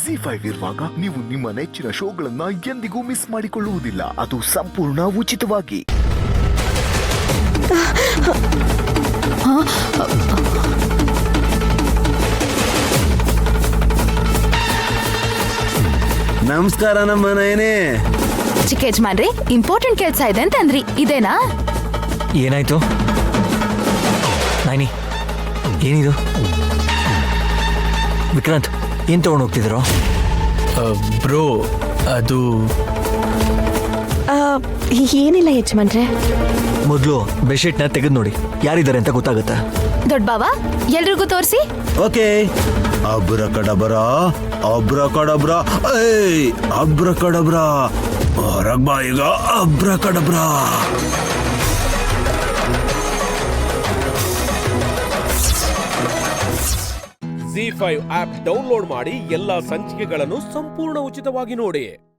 ZEE5 ಇರುವಾಗ ನೀವು ನಿಮ್ಮ ನೆಚ್ಚಿನ ಶೋಗಳನ್ನ ಎಂದಿಗೂ ಮಿಸ್ ಮಾಡಿಕೊಳ್ಳುವುದಿಲ್ಲ. ಅದು ಸಂಪೂರ್ಣ ಉಚಿತವಾಗಿ. ನಮಸ್ಕಾರ ನಮ್ಮ ನಯನೇ. ಚಿಕ್ಕ ಯಜಮಾನ್ರಿ, ಇಂಪಾರ್ಟೆಂಟ್ ಕೆಲಸ ಇದೆ ಅಂತ ಅಂದ್ರಿ, ಇದೇನಾ? ಏನಾಯ್ತು ನೈನಿ? ಏನಿದು? ವಿಕ್ರಾಂತ್, ಏನ್ ತಗೊಂಡು ಹೋಗ್ತಿದ್ರು? ಬ್ರೋ, ಅದು ಏನಿಲ್ಲ ಯಜಮಾನ್ರೆ. ಮೊದಲು ಬೆಡ್ಶೀಟ್ನ ತೆಗೆದು ನೋಡಿ, ಯಾರಿದ್ದಾರೆ ಅಂತ ಗೊತ್ತಾಗುತ್ತೆ. ದೊಡ್ಡ ಬಾವ, ಎಲ್ರಿಗೂ ತೋರಿಸಿ. ಓಕೆ. ಅಬ್ರಕಡಬ್ರಾ ಅಬ್ರಕಡಬ್ರಾ, ಏಯ್ ಅಬ್ರಕಡಬ್ರಾ, ಹೊರಗ್ ಬಾ ಈಗ. ಅಬ್ರಕಡಬ್ರಾ. ZEE5 ಆಪ್ ಡೌನ್ಲೋಡ್ ಮಾಡಿ ಎಲ್ಲಾ ಸಂಚಿಕೆಗಳನ್ನು ಸಂಪೂರ್ಣ ಉಚಿತವಾಗಿ ನೋಡಿ.